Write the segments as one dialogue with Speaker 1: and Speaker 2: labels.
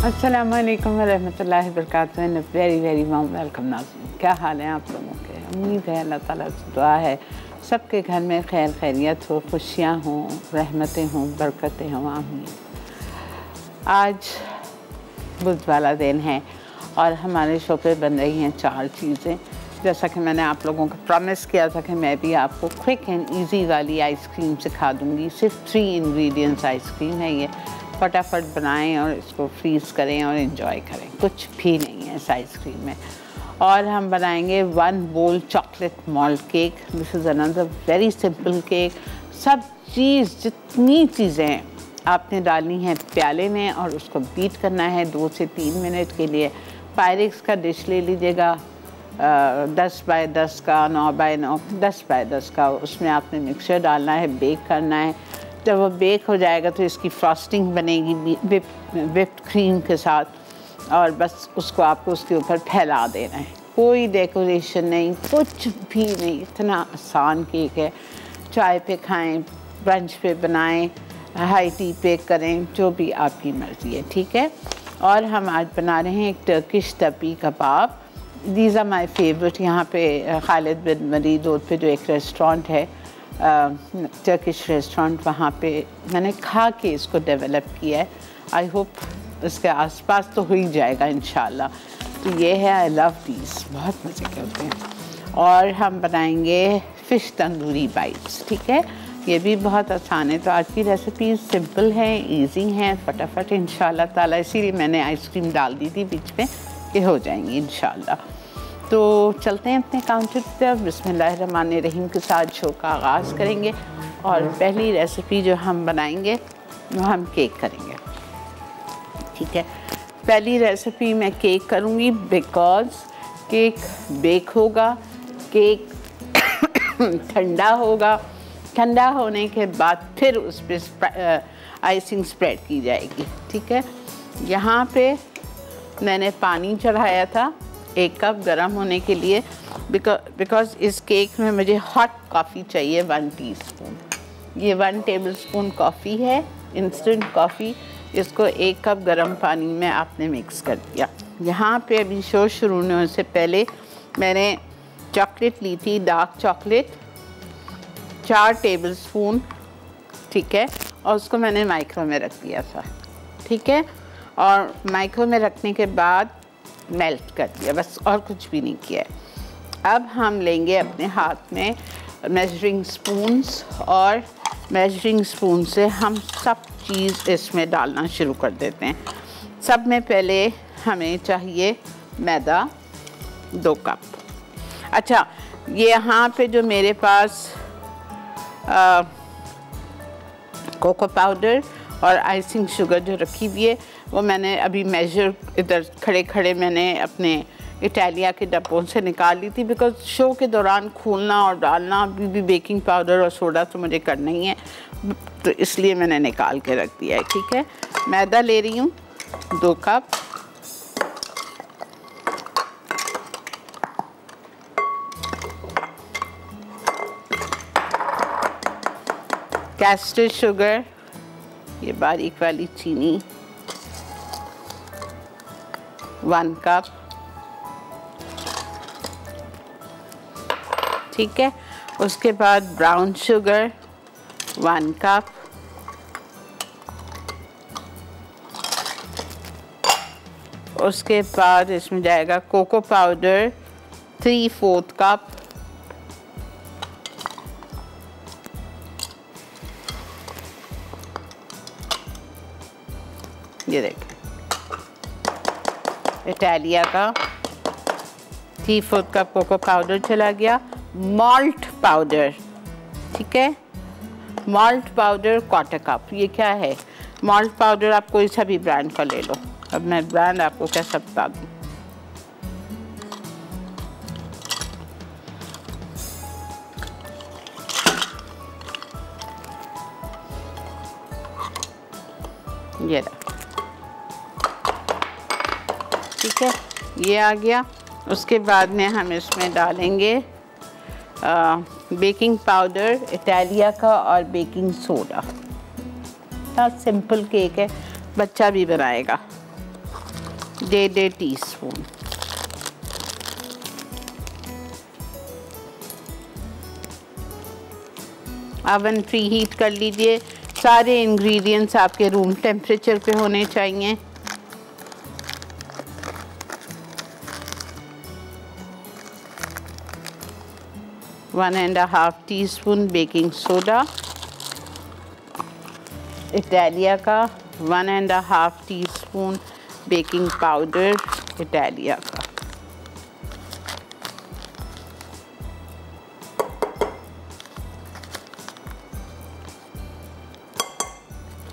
Speaker 1: अस्सलाम वालेकुम रहमतुल्लाहि व बरकातुहू। वेरी वेरी वार्म वेलकम नाज़रीन, क्या हाल है आप लोगों के? उम्मीद है अल्लाह ताला से दुआ है सबके घर में खैर खैरियत हो, खुशियाँ हों, रहमतें हों, बरकतें हों, आमीन। आज बुध वाला दिन है और हमारे शो पे बन रही हैं 4 चीज़ें। जैसा कि मैंने आप लोगों को प्रॉमिस किया था कि मैं भी आपको क्विक एंड इजी वाली आइसक्रीम सिखा दूँगी। सिर्फ 3 इंग्रेडिएंट्स आइसक्रीम है ये, फटाफट बनाएं और इसको फ्रीज़ करें और इन्जॉय करें। कुछ भी नहीं है इस आइसक्रीम में। और हम बनाएंगे 1 बोल chocolate malt cake. This is another very simple cake. सब चीज़ जितनी चीज़ें आपने डालनी है प्याले में और उसको बीट करना है 2 से 3 मिनट के लिए। पायरेक्स का डिश ले लीजिएगा, 10 बाय 10 का, 9 बाय 9, 10 बाय 10 का। उसमें आपने मिक्सचर डालना है, बेक करना है। जब वो बेक हो जाएगा तो इसकी फ्रॉस्टिंग बनेगी विप्ड क्रीम के साथ और बस उसको आपको उसके ऊपर फैला देना है। कोई डेकोरेशन नहीं, कुछ भी नहीं, इतना आसान केक है। चाय पे खाएं, ब्रंच पे बनाएं, हाई टी पे करें, जो भी आपकी मर्ज़ी है, ठीक है। और हम आज बना रहे हैं एक टर्किश तपी kebab. These are my favourite. यहाँ पे खालिद बिन वलीद रोड पे जो एक रेस्टोरेंट है, टर्किश रेस्टोरेंट, वहाँ पे मैंने खा के इसको डेवलप किया है। आई होप इसके आसपास तो हो ही जाएगा इंशाल्लाह। तो ये है, आई लव दीज, बहुत मज़े के होते हैं। और हम बनाएंगे फ़िश तंदूरी बाइट्स, ठीक है। ये भी बहुत आसान है। तो आज की रेसिपी सिंपल है, इजी हैं, फटाफट इंशाल्लाह ताला। इसीलिए मैंने आइसक्रीम डाल दी थी बीच में कि हो जाएंगी इंशाल्लाह। तो चलते हैं अपने काउंटर की तरफ। बिस्मिल्लाहिर्रहमानिर्रहीम के साथ शो का आगाज़ करेंगे। और पहली रेसिपी जो हम बनाएंगे वो हम केक करेंगे, ठीक है। पहली रेसिपी मैं केक करूँगी बिकॉज़ केक बेक होगा, केक ठंडा होगा। ठंडा होने के बाद फिर उस पर आइसिंग स्प्रेड की जाएगी, ठीक है। यहाँ पे मैंने पानी चढ़ाया था 1 कप गर्म होने के लिए, बिकॉज़ इस केक में मुझे हॉट कॉफ़ी चाहिए 1 टीस्पून। ये 1 टेबलस्पून कॉफ़ी है, इंस्टेंट कॉफ़ी। इसको 1 कप गर्म पानी में आपने मिक्स कर दिया। यहाँ पे अभी शो शुरू होने से पहले मैंने चॉकलेट ली थी, डार्क चॉकलेट, 4 टेबलस्पून, ठीक है। और उसको मैंने माइक्रो में रख दिया था, ठीक है। और माइक्रो में रखने के बाद मेल्ट कर दिया, बस, और कुछ भी नहीं किया है। अब हम लेंगे अपने हाथ में मेजरिंग स्पून्स और मेजरिंग स्पून से हम सब चीज़ इसमें डालना शुरू कर देते हैं। सब में पहले हमें चाहिए मैदा 2 कप। अच्छा, ये यहाँ पे जो मेरे पास कोको पाउडर और आइसिंग शुगर जो रखी हुई है वो मैंने अभी मेजर इधर खड़े खड़े मैंने अपने इटालिया के डब्बों से निकाल ली थी, बिकॉज़ शो के दौरान खोलना और डालना अभी भी बेकिंग पाउडर और सोडा तो मुझे करना ही है, तो इसलिए मैंने निकाल के रख दिया है, ठीक है। मैदा ले रही हूँ 2 कप। कैस्टर शुगर, ये बारीक वाली चीनी 1 कप, ठीक है। उसके बाद ब्राउन शुगर 1 कप, उसके बाद इसमें जाएगा कोको पाउडर 3/4 कप, ये देखें इटालिया का 3/4 कप कोको पाउडर चला गया। मॉल्ट पाउडर, ठीक है, मॉल्ट पाउडर 1/4 कप। ये क्या है? मॉल्ट पाउडर आप कोई सा भी ब्रांड का ले लो। अब मैं ब्रांड आपको कैसा बता दूँ। ये रहा, ठीक है, ये आ गया। उसके बाद में हम इसमें डालेंगे बेकिंग पाउडर इटालिया का और बेकिंग सोडा। बहुत सिंपल केक है, बच्चा भी बनाएगा। 1.5 टीस्पून। ओवन प्री हीट कर लीजिए। सारे इंग्रेडिएंट्स आपके रूम टेम्परेचर पे होने चाहिए। One and half teaspoon baking soda Italia का, 1.5 टीस्पून बेकिंग पाउडर इटालिया का।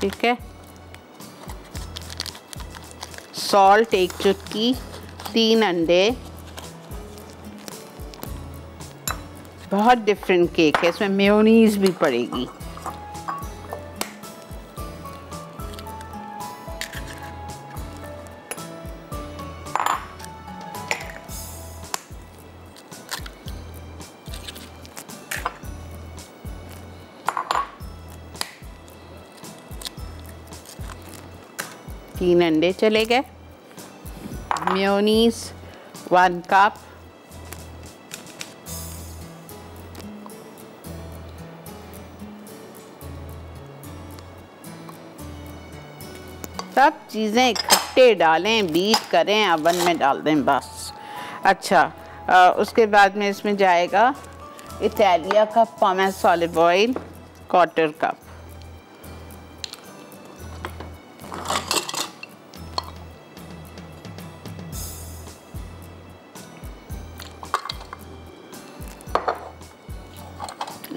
Speaker 1: ठीक है। सॉल्ट 1 चुटकी, 3 अंडे। बहुत डिफरेंट केक है, इसमें मेयोनीज भी पड़ेगी। तीन अंडे चले गए। Mayonnaise 1 cup. सब चीज़ें इकट्ठे डालें, बीट करें, ओवन में डाल दें बस। अच्छा, उसके बाद में इसमें जाएगा इटालिया का पॉमेस ऑलिव ऑयल 1/4 कप।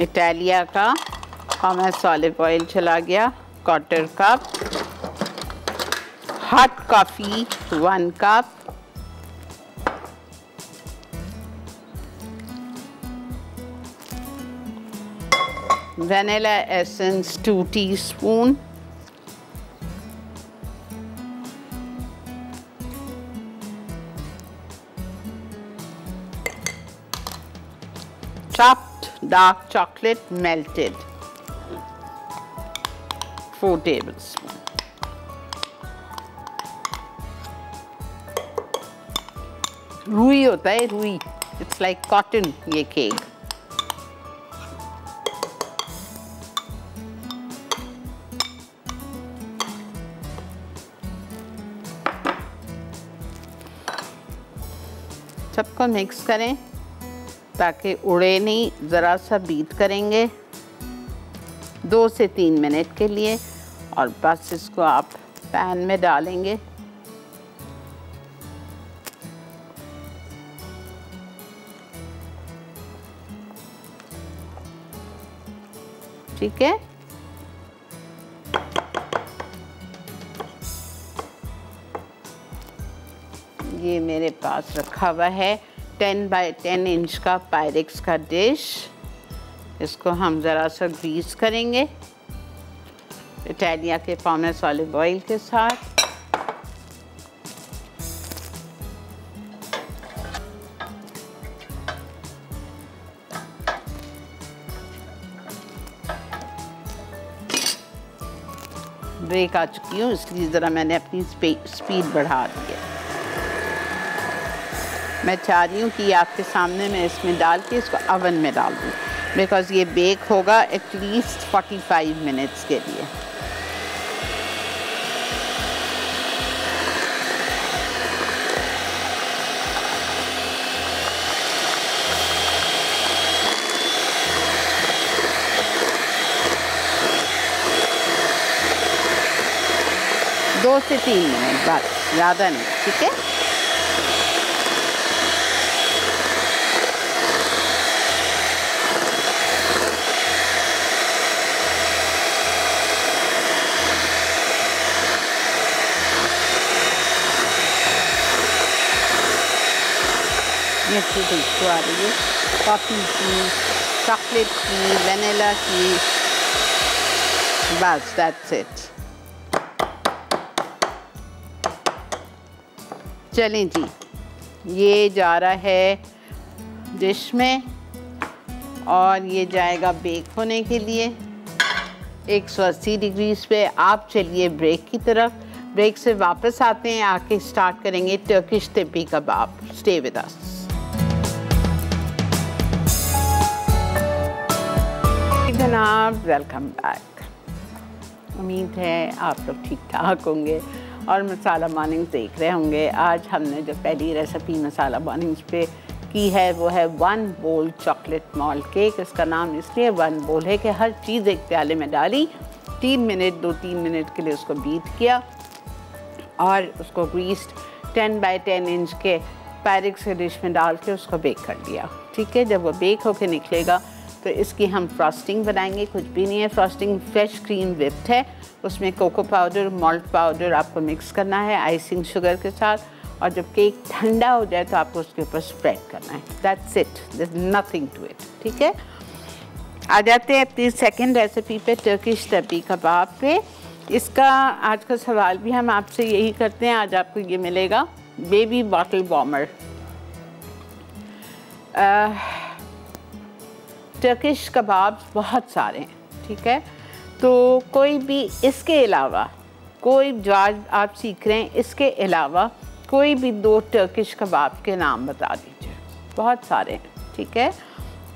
Speaker 1: इटालिया का पॉमेस ऑलिव ऑयल चला गया 1/4 cup. Hot coffee 1 cup. Vanilla essence 2 teaspoon. chopped dark chocolate melted 4 tablespoons। रुई होता है, रुई, इट्स लाइक कॉटन ये केक। सबको मिक्स करें ताकि उड़े नहीं, ज़रा सा बीट करेंगे 2 से 3 मिनट के लिए, और बस इसको आप पैन में डालेंगे। ठीक है। ये मेरे पास रखा हुआ है 10 बाय 10 इंच का पायरेक्स का डिश। इसको हम ज़रा सा ग्रीस करेंगे इटालिया के पॉमेस ऑलिव ऑयल के साथ। ब्रेक आ चुकी हूँ, इसलिए ज़रा मैंने अपनी स्पीड बढ़ा दी है। मैं चाह रही हूँ कि आपके सामने मैं इसमें डाल के इसको ओवन में डाल दूँ, बिकॉज़ ये बेक होगा एटलीस्ट 45 मिनट्स के लिए। दो से 3 मिनट बस, ज़्यादा नहीं। ठीक है। ये अच्छी खुशबू आ रही है, कॉफ़ी की, चॉकलेट की, वनीला की, बस दैट्स इट। चलें जी, ये जा रहा है डिश में और ये जाएगा बेक होने के लिए 180 डिग्रीज पे। आप चलिए ब्रेक की तरफ। ब्रेक से वापस आते हैं, आके स्टार्ट करेंगे टर्किश तिब्बी कबाब। Stay with us. जनाब, वेलकम बैक। उम्मीद है आप लोग ठीक ठाक होंगे और मसाला मॉर्निंग्स देख रहे होंगे। आज हमने जो पहली रेसिपी मसाला मॉर्निंग्स पे की है वो है 1 बोल चॉकलेट मॉल्ट केक। इसका नाम इसलिए 1 बोल है कि हर चीज़ एक प्याले में डाली, 2-3 मिनट के लिए उसको बीट किया और उसको ग्रीस्ड 10 बाई 10 इंच के पायरेक्स के डिश में डाल के उसको बेक कर दिया। ठीक है, जब वो बेक होके निकलेगा तो इसकी हम फ्रॉस्टिंग बनाएंगे। कुछ भी नहीं है, फ्रॉस्टिंग फ्रेश क्रीम व्हिप्ड है, उसमें कोको पाउडर, मॉल्ट पाउडर आपको मिक्स करना है आइसिंग शुगर के साथ, और जब केक ठंडा हो जाए तो आपको उसके ऊपर स्प्रेड करना है। That's it, there is nothing to it. ठीक है, आ जाते हैं अपनी सेकंड रेसिपी पे, टर्किश तिब्बी कबाब पे। इसका आज का सवाल भी हम आपसे यही करते हैं। आज आपको ये मिलेगा बेबी बॉटल वार्मर। टर्किश कबाब बहुत सारे हैं, ठीक है, तो कोई भी इसके अलावा, कोई जो आज आप सीख रहे हैं इसके अलावा कोई भी 2 टर्किश कबाब के नाम बता दीजिए। बहुत सारे हैं, ठीक है।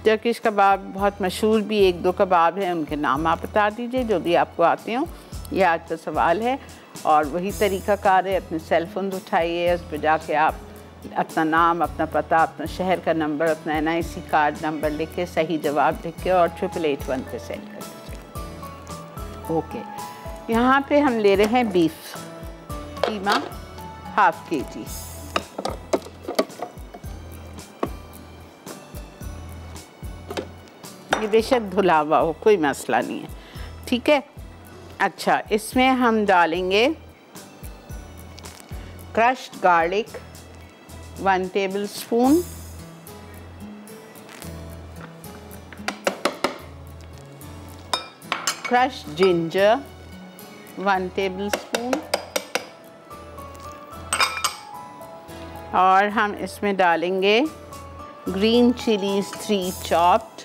Speaker 1: टर्किश कबाब बहुत मशहूर भी 1-2 कबाब हैं, उनके नाम आप बता दीजिए जो भी आपको आते हो। ये आज का सवाल है और वही तरीक़ाकार है, अपने सेल फ़ोन उठाइए, उस पर जाके आप अपना नाम, अपना पता, अपना शहर का नंबर, अपना NIC कार्ड नंबर लिख के सही जवाब लिख के और 8881 पे सेंड कर दीजिए। ओके, यहाँ पे हम ले रहे हैं बीफ कीमा 1/2 kg। ये बेशक धुला हुआ हो, कोई मसला नहीं है, ठीक है। अच्छा, इसमें हम डालेंगे crushed garlic 1 tablespoon, crushed ginger 1 tablespoon, और हम इसमें डालेंगे ग्रीन चिलीज 3 chopped।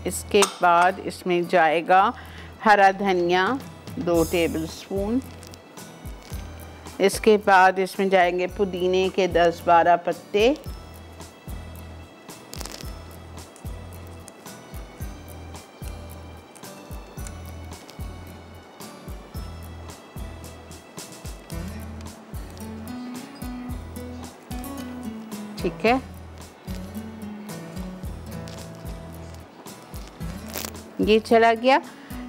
Speaker 1: इसके बाद इसमें जाएगा हरा धनिया 2 tablespoon। इसके बाद इसमें जाएंगे पुदीने के 10-12 पत्ते, ठीक है। ये चला गया।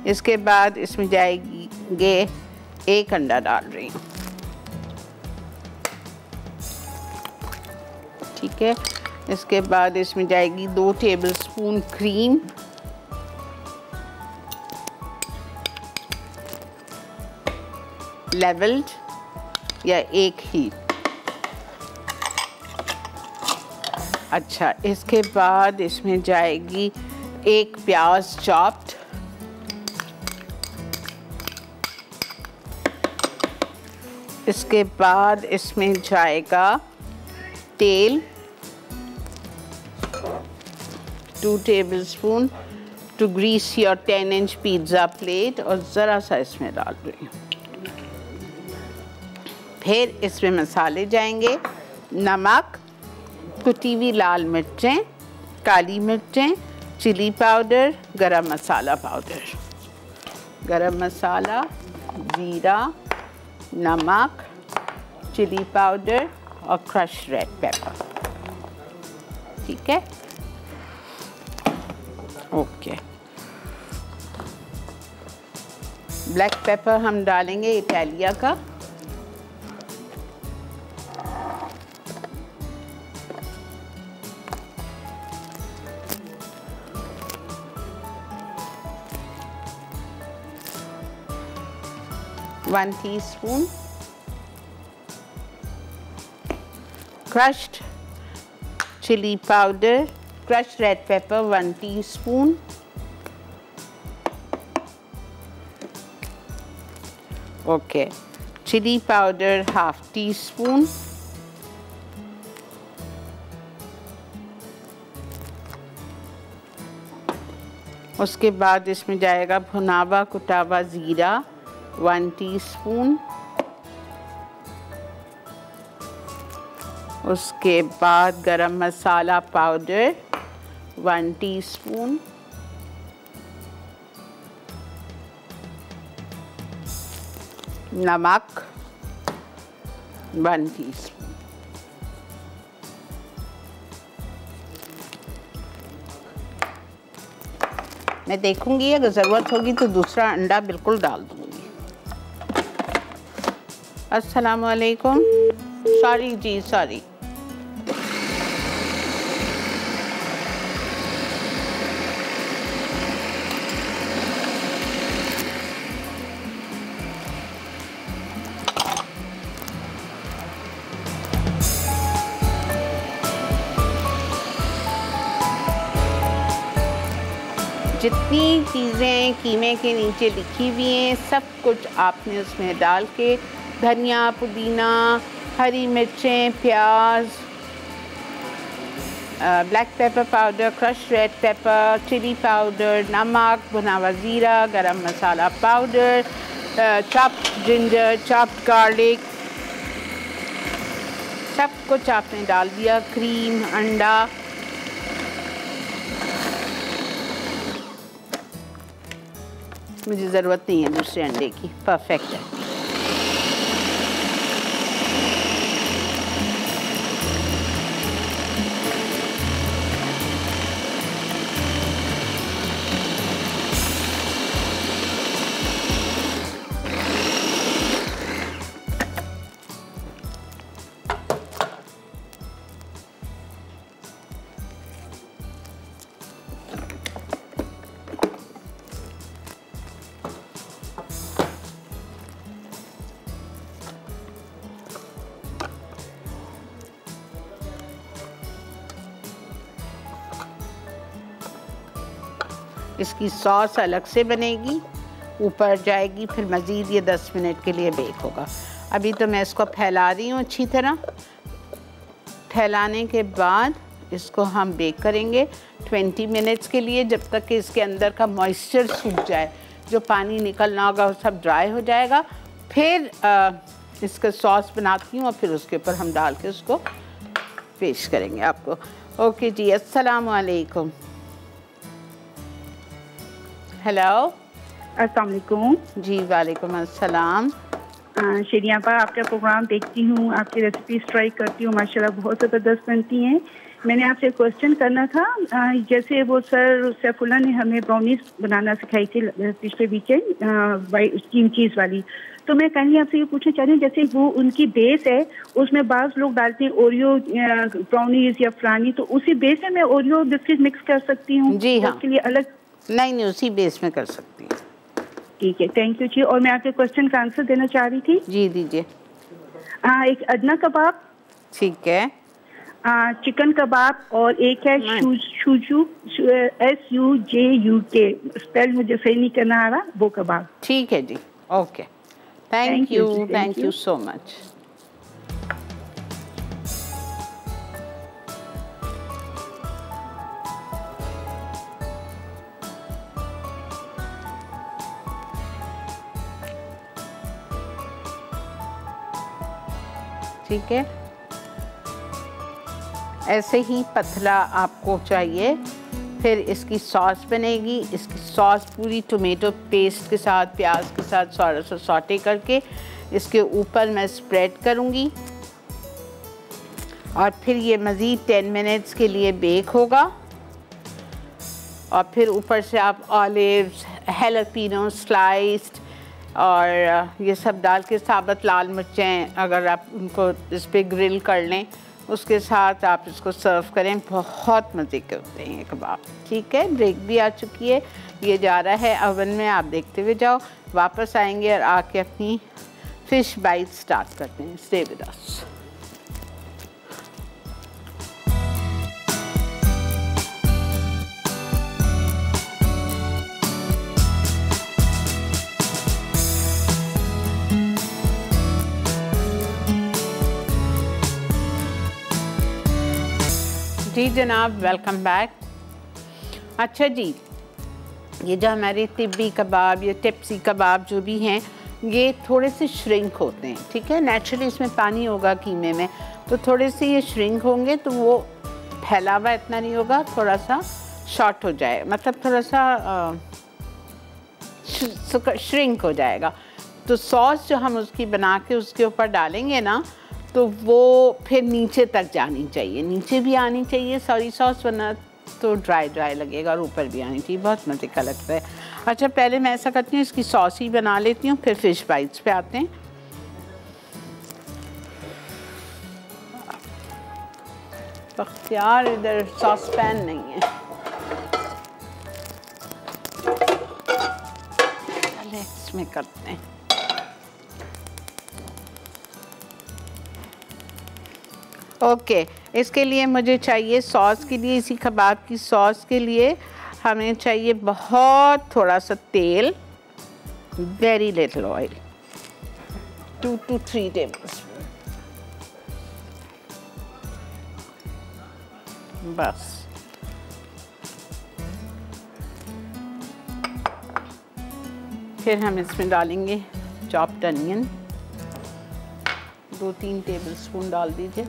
Speaker 1: इसके बाद इसमें जाएंगे 1 अंडा डाल रही हूँ, ठीक है। इसके बाद इसमें जाएगी 2 tablespoon क्रीम, लेवल्ड या एक ही। अच्छा, इसके बाद इसमें जाएगी 1 प्याज चॉप्ड, इसके बाद इसमें जाएगा तेल 2 tablespoon to grease your 10 inch pizza plate, और ज़रा सा इसमें डाल रही हूँ। फिर इसमें मसाले जाएंगे, नमक, कुटी हुई लाल मिर्चें, काली मिर्चें, चिली पाउडर, गरम मसाला पाउडर, गरम मसाला, जीरा, नमक, चिली पाउडर और क्रश रेड पेपर, ठीक है। ओके, ब्लैक पेपर हम डालेंगे इटालिया का, one teaspoon, crushed chili powder, crushed red pepper 1 teaspoon, okay, chili powder 1/2 teaspoon, उसके बाद इसमें जाएगा भुनावा कुटावा ज़ीरा 1 टीस्पून। उसके बाद गरम मसाला पाउडर 1 टीस्पून। नमक 1 टीस्पून। मैं देखूंगी, अगर ज़रूरत होगी तो दूसरा अंडा बिल्कुल डाल दूंगी। अस्सलाम वालेकुम। सॉरी जी, सॉरी। जितनी चीज़ें कीमे के नीचे लिखी हुई हैं सब कुछ आपने उसमें डाल के, धनिया, पुदीना, हरी मिर्चें, प्याज, black pepper powder, crush red pepper, chilli powder, नमक, भुना ज़ीरा, garam masala powder, chopped ginger, chopped garlic, सब कुछ आपने डाल दिया। क्रीम, अंडा, मुझे ज़रूरत नहीं है दूसरे अंडे की, परफेक्ट है। इसकी सॉस अलग से बनेगी, ऊपर जाएगी, फिर मज़ीद ये 10 मिनट के लिए बेक होगा। अभी तो मैं इसको फैला रही हूँ अच्छी तरह। फैलाने के बाद इसको हम बेक करेंगे 20 मिनट्स के लिए, जब तक कि इसके अंदर का मॉइस्चर सूख जाए, जो पानी निकलना होगा वो सब ड्राई हो जाएगा। फिर इसका सॉस बनाती हूँ और फिर उसके ऊपर हम डाल के उसको पेश करेंगे आपको। ओके जी, अस्सलाम वालेकुम। हेलो,
Speaker 2: अस्सलाम वालेकुम।
Speaker 1: जी वालेकुम अस्सलाम।
Speaker 2: शेरिया पर आपका प्रोग्राम देखती हूँ, आपकी रेसिपीज ट्राई करती हूँ, माशाल्लाह बहुत ज़बरदस्त बनती हैं। मैंने आपसे क्वेश्चन करना था, जैसे वो सर सैफुल्ला ने हमें ब्राउनीज बनाना सिखाई थी पिछले वीकेंड, क्रीम चीज़ वाली। तो मैं कहीं आपसे ये पूछना चाह रही हूँ, जैसे वो उनकी बेस है, उसमें बाज़ लोग डालते हैं ओरियो ब्राउनीज या फलानी, तो उसी बेस में मैं ओरियो बिस्किट मिक्स कर सकती हूँ?
Speaker 1: जी हाँ,
Speaker 2: उसके लिए अलग
Speaker 1: नहीं, उसी बेस में कर सकती हैं।
Speaker 2: ठीक है, थैंक यू जी। और मैं आपके क्वेश्चन का आंसर देना चाह रही थी।
Speaker 1: जी दीजिए।
Speaker 2: एक अदना कबाब,
Speaker 1: ठीक है,
Speaker 2: चिकन कबाब, और एक है शुजू, SUJUK, स्पेल मुझे सही नहीं करना आ रहा, वो कबाब।
Speaker 1: ठीक है जी, okay, thank you so much. ठीक है, ऐसे ही पतला आपको चाहिए। फिर इसकी सॉस बनेगी। इसकी सॉस पूरी टोमेटो पेस्ट के साथ, प्याज के साथ थोड़ा सा सॉटे करके इसके ऊपर मैं स्प्रेड करूँगी और फिर ये मज़ीद 10 मिनट्स के लिए बेक होगा। और फिर ऊपर से आप ऑलिव्स, हैलोपिनो स्लाइस्ड और ये सब डाल के, साबुत लाल मिर्चें अगर आप उनको इस पर ग्रिल कर लें, उसके साथ आप इसको सर्व करें, बहुत मज़े के होते हैं ये कबाब। ठीक है, ब्रेक भी आ चुकी है, ये जा रहा है अवन में, आप देखते हुए जाओ। वापस आएंगे और आके अपनी फ़िश बाइट स्टार्ट करते हैं। स्टे विद अस। जी जनाब, वेलकम बैक। अच्छा जी, ये जो हमारे तिब्बी कबाब या टिप्सी कबाब जो भी हैं, ये थोड़े से श्रिंक होते हैं, ठीक है। नेचुरली इसमें पानी होगा कीमे में, तो थोड़े से ये श्रिंक होंगे, तो वो फैला हुआ इतना नहीं होगा, थोड़ा सा शॉर्ट हो जाए, मतलब थोड़ा सा श्रिंक हो जाएगा। तो सॉस जो हम उसकी बना के उसके ऊपर डालेंगे ना, तो वो फिर नीचे तक जानी चाहिए, नीचे भी आनी चाहिए सॉरी सॉस, वरना तो ड्राई ड्राई लगेगा, और ऊपर भी आनी चाहिए, बहुत मज़े का लगता है। अच्छा, पहले मैं ऐसा करती हूँ, इसकी सॉस ही बना लेती हूँ, फिर फ़िश बाइट्स पे आते हैं। बख्तियार इधर सॉस पैन नहीं है, पहले इसमें करते हैं। ओके, इसके लिए मुझे चाहिए सॉस के लिए, इसी कबाब की सॉस के लिए हमें चाहिए बहुत थोड़ा सा तेल, very little oil, 2 to 3 tablespoon बस। फिर हम इसमें डालेंगे चॉप्ड अनियन, 2-3 टेबलस्पून डाल दीजिए।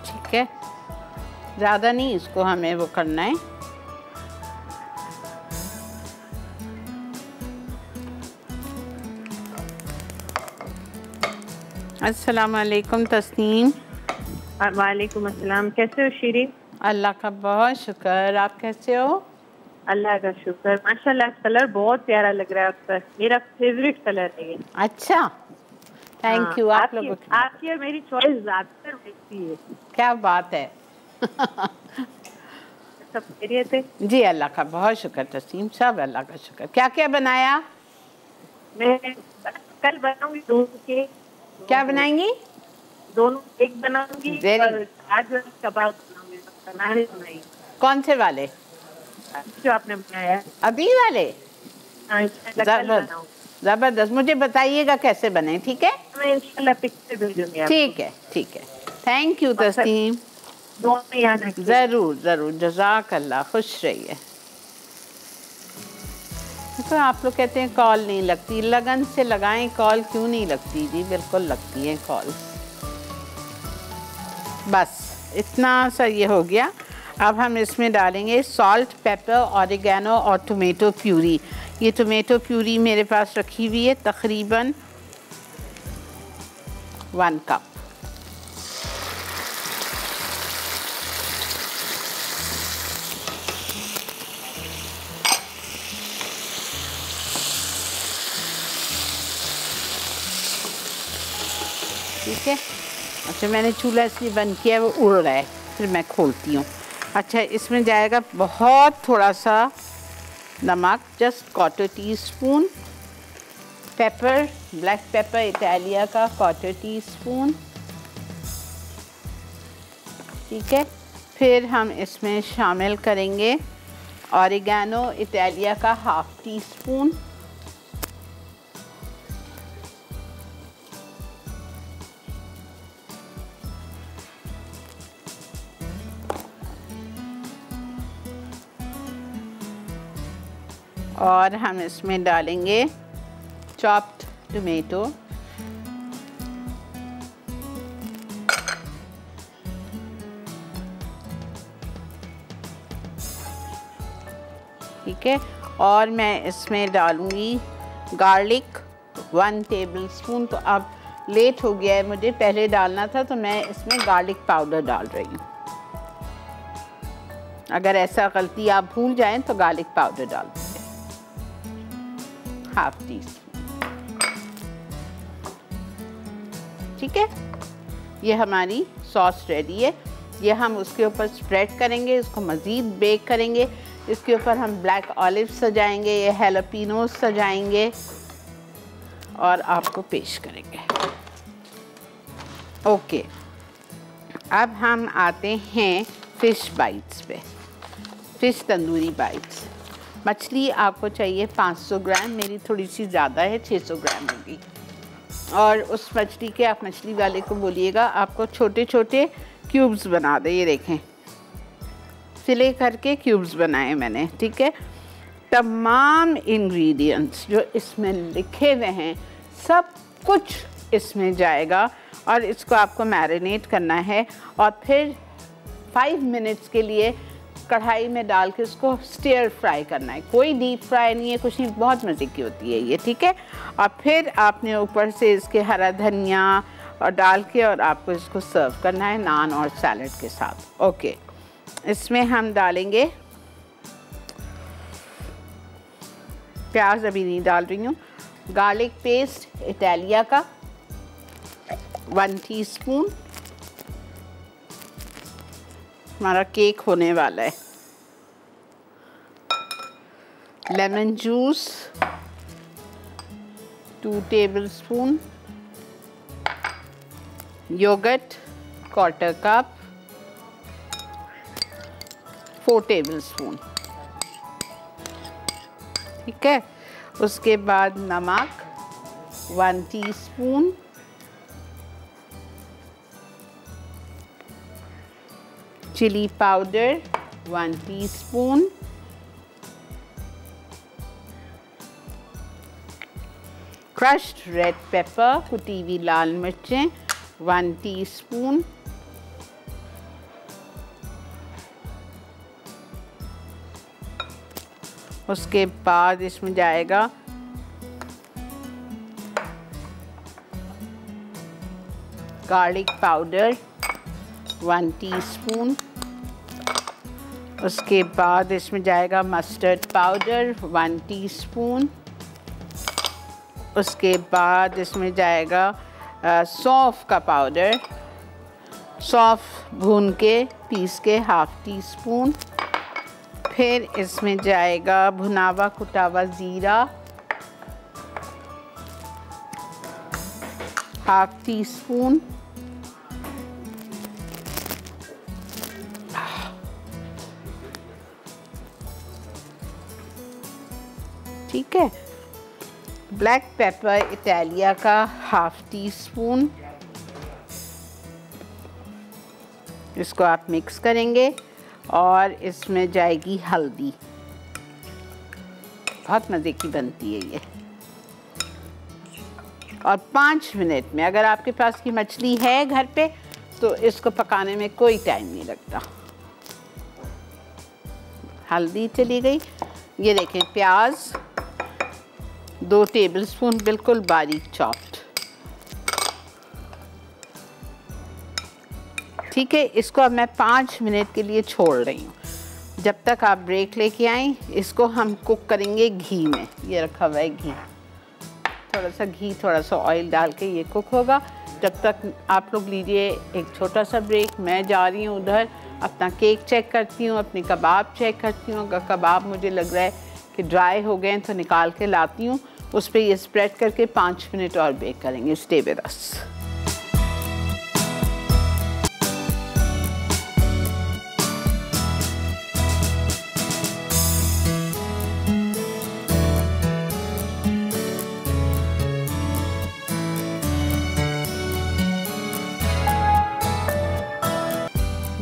Speaker 1: ठीक है, ज़्यादा नहीं इसको हमें वो करना है। अस्सलाम वालेकुम तस्नीम।
Speaker 3: वालेकुम अस्सलाम, कैसे हो शीरी?
Speaker 1: अल्लाह का बहुत शुक्र, आप कैसे हो?
Speaker 3: अल्लाह का शुक्र, माशाल्लाह कलर बहुत प्यारा लग रहा है आपका, मेरा फेवरेट कलर है ये।
Speaker 1: अच्छा, थैंक यू। आप लोगों की
Speaker 3: आपकी और मेरी चॉइस ज़्यादातर मिलती है।
Speaker 1: क्या बात है।
Speaker 3: सब खैरियत है?
Speaker 1: जी अल्लाह का बहुत शुक्र तस्नीम, सब अल्लाह का शुक्र। क्या क्या बनाया?
Speaker 3: मैं कल बनाऊंगी दोनों के।
Speaker 1: क्या बनाएंगी?
Speaker 3: दोनों केक बनाऊंगी और आज कबाब बनाऊंगी।
Speaker 1: कौन से वाले?
Speaker 3: जो आपने बनाया
Speaker 1: अभी वाले? जबरदस्त, मुझे बताइएगा कैसे बने, ठीक है?
Speaker 3: मैं इंशाल्लाह पिक्चर भेजूंगी।
Speaker 1: ठीक है, ठीक है, थैंक यू तस्नीम। ज़रूर ज़रूर, जज़ाकल्लाह, खुश रहिए। तो आप लोग कहते हैं कॉल नहीं लगती, लगन से लगाएं कॉल, क्यों नहीं लगती जी, बिल्कुल लगती है कॉल। बस इतना सा ये हो गया। अब हम इसमें डालेंगे सॉल्ट, पेपर, ऑरिगेनो और टोमेटो प्यूरी। ये टोमेटो प्यूरी मेरे पास रखी हुई है तकरीबन 1 कप। ठीक है, अच्छा मैंने चूल्हा इसलिए बंद किया है, वो उड़ रहा है, फिर मैं खोलती हूँ। अच्छा, इसमें जाएगा बहुत थोड़ा सा नमक, just 1/4 teaspoon, paper, black pepper Italia का 1/4 टीस्पून, ठीक है। फिर हम इसमें शामिल करेंगे ऑरिगेनो इटालिया का 1/2 टीस्पून, और हम इसमें डालेंगे चॉप्ड टोमेटो, ठीक है। और मैं इसमें डालूंगी गार्लिक 1 टेबलस्पून। तो अब लेट हो गया है, मुझे पहले डालना था, तो मैं इसमें गार्लिक पाउडर डाल रही हूँ। अगर ऐसा गलती आप भूल जाएं तो गार्लिक पाउडर डाल दें, 1/2 टीस्पून, ठीक है। ये हमारी सॉस रेडी है। ये हम उसके ऊपर स्प्रेड करेंगे, इसको मज़ीद बेक करेंगे। इसके ऊपर हम ब्लैक ऑलिव सजाएंगे, ये हैलोपिनोज सजाएंगे और आपको पेश करेंगे। ओके, अब हम आते हैं फ़िश बाइट्स पे, फ़िश तंदूरी बाइट्स। मछली आपको चाहिए 500 ग्राम, मेरी थोड़ी सी ज़्यादा है, 600 ग्राम होगी। और उस मछली के आप मछली वाले को बोलिएगा आपको छोटे छोटे क्यूब्स बना दे। ये देखें, फिले करके क्यूब्स बनाए मैंने, ठीक है। तमाम इंग्रेडिएंट्स जो इसमें लिखे हुए हैं सब कुछ इसमें जाएगा और इसको आपको मैरिनेट करना है और फिर 5 मिनट्स के लिए कढ़ाई में डाल के इसको स्टीयर फ्राई करना है। कोई डीप फ्राई नहीं है, कुछ नहीं, बहुत मज़े की होती है ये, ठीक है। और फिर आपने ऊपर से इसके हरा धनिया और डाल के और आपको इसको सर्व करना है नान और सैलड के साथ। ओके, इसमें हम डालेंगे प्याज, अभी नहीं डाल रही हूँ। गार्लिक पेस्ट इटालिया का 1 टीस्पून, हमारा केक होने वाला है। Lemon juice 2 tablespoon, yoghurt 1/4 cup 4 tablespoon, ठीक है। उसके बाद नमक 1 teaspoon, chilli powder 1 teaspoon, crushed red pepper कुटी हुई लाल मिर्चें 1 टीस्पून, उसके बाद इसमें जाएगा गार्लिक पाउडर 1 टीस्पून, उसके बाद इसमें जाएगा मस्टर्ड पाउडर 1 टीस्पून, उसके बाद इसमें जाएगा सौंफ का पाउडर, सौंफ भून के पीस के 1/2 टीस्पून, फिर इसमें जाएगा भुना हुआ कुटा हुआ ज़ीरा 1/2 टीस्पून, ठीक है। ब्लैक पेपर इटालिया का 1/2 टीस्पून, इसको आप मिक्स करेंगे और इसमें जाएगी हल्दी, बहुत मज़े की बनती है ये। और 5 मिनट में, अगर आपके पास की मछली है घर पे तो इसको पकाने में कोई टाइम नहीं लगता। हल्दी चली गई। ये देखें, प्याज 2 टेबलस्पून बिल्कुल बारीक चॉप्ड, ठीक है। इसको अब मैं 5 मिनट के लिए छोड़ रही हूँ। जब तक आप ब्रेक लेके आएँ, इसको हम कुक करेंगे घी में। ये रखा हुआ है घी, थोड़ा सा घी थोड़ा सा ऑयल डाल के ये कुक होगा। जब तक आप लोग लीजिए एक छोटा सा ब्रेक। मैं जा रही हूँ उधर, अपना केक चेक करती हूँ, अपने कबाब चेक करती हूँ। अगर कबाब मुझे लग रहा है कि ड्राई हो गए हैं तो निकाल के लाती हूँ, उस पर ये स्प्रेड करके 5 मिनट और बेक करेंगे। स्टे विद अस।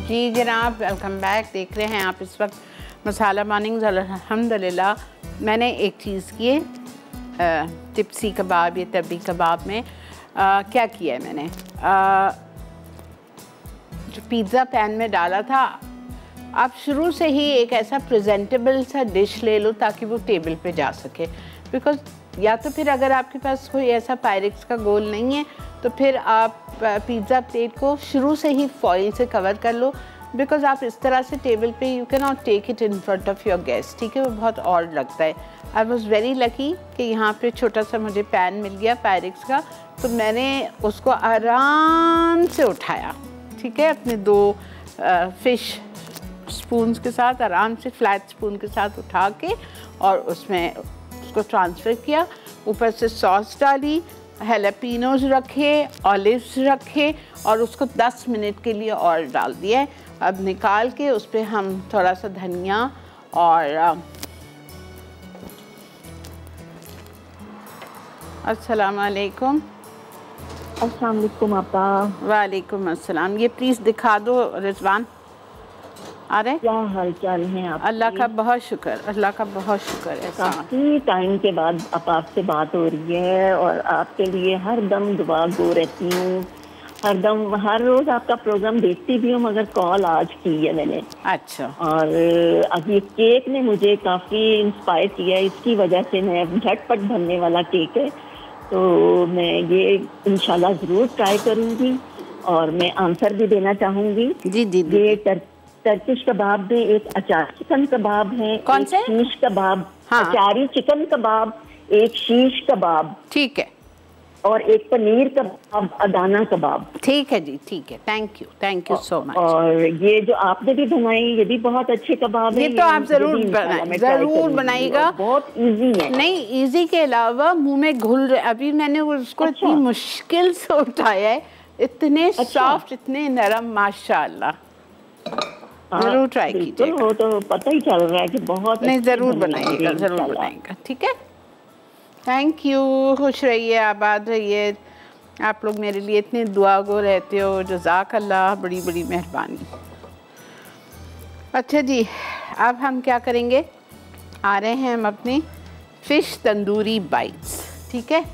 Speaker 1: जी जनाब, वेलकम बैक। देख रहे हैं आप इस वक्त मसाला मॉर्निंग्स। अल्हम्दुलिल्लाह मैंने एक चीज़ की है, टिप्सी कबाब या तबी कबाब में क्या किया है मैंने, जो पिज़्ज़ा पैन में डाला था, आप शुरू से ही एक ऐसा प्रेजेंटेबल सा डिश ले लो ताकि वो टेबल पे जा सके। बिकॉज़ या तो फिर अगर आपके पास कोई ऐसा पायरेक्स का गोल नहीं है तो फिर आप पिज़्ज़ा प्लेट को शुरू से ही फॉइल से कवर कर लो। बिकॉज़ आप इस तरह से टेबल पे you can not take it in front of your guest, ठीक है, वो बहुत ऑड लगता है। आई वॉज़ वेरी लकी कि यहाँ पे छोटा सा मुझे पैन मिल गया पायरेक्स का, तो मैंने उसको आराम से उठाया, ठीक है, अपने 2 फिश स्पून्स के साथ, आराम से फ्लैट स्पून के साथ उठा के और उसमें उसको ट्रांसफ़र किया। ऊपर से सॉस डाली, हैलापिनोज रखे, ऑलिव्स रखे और उसको 10 मिनट के लिए और डाल दिया है। अब निकाल के उस पर हम थोड़ा सा धनिया और अस्सलाम वालेकुम।
Speaker 4: अस्सलाम वालेकुम आपा।
Speaker 1: वालेकुम अस्सलाम। ये प्लीज़ दिखा दो रिजवान। आ रहे?
Speaker 4: क्या हाल चाल है आप?
Speaker 1: अल्लाह का बहुत शुक्र, अल्लाह का बहुत शुक्र है।
Speaker 4: काफ़ी टाइम के बाद अब आपसे बात हो रही है और आपके लिए हर दम दुआ गो रहती हूँ। हर दम हर रोज़ आपका प्रोग्राम देखती भी हूँ, मगर कॉल आज की है मैंने।
Speaker 1: अच्छा।
Speaker 4: और अब ये केक ने मुझे काफ़ी इंस्पायर किया है, इसकी वजह से मैं झटपट बनने वाला केक है, तो मैं ये इंशाल्लाह ज़रूर ट्राई करूँगी। और मैं आंसर भी देना चाहूँगी।
Speaker 1: जी जी।
Speaker 4: ये टर्किश कबाब में एक अचारी चिकन कबाब है,
Speaker 1: कौन से?
Speaker 4: शीश कबाब।
Speaker 1: हाँ।
Speaker 4: अचारी चिकन कबाब, एक शीश कबाब,
Speaker 1: ठीक है,
Speaker 4: और एक पनीर कबाब, अदाना कबाब।
Speaker 1: ठीक है जी, ठीक है। Thank you so much.
Speaker 4: और ये जो आपने भी बनाई, ये भी बहुत अच्छे कबाब है।
Speaker 1: ये तो आप जरूर बनाइएगा।
Speaker 4: बहुत इजी है।
Speaker 1: नहीं, इजी के अलावा मुंह में घुल रहे। अभी मैंने उसको इतनी मुश्किल से उठाया है, इतने सॉफ्ट, इतने नरम, माशाल्लाह। जरूर ट्राई कीजिएगा।
Speaker 4: वो तो पता ही चल रहा है कि बहुत
Speaker 1: नहीं, जरूर बनाइएगा, जरूर बनाइएगा। ठीक है, थैंक यू। खुश रहिए, आबाद रहिए। आप लोग मेरे लिए इतने दुआ गो रहते हो, जज़ाक अल्लाह, बड़ी बड़ी मेहरबानी। अच्छा जी, अब हम क्या करेंगे, आ रहे हैं हम अपनी फ़िश तंदूरी बाइट्स। ठीक है,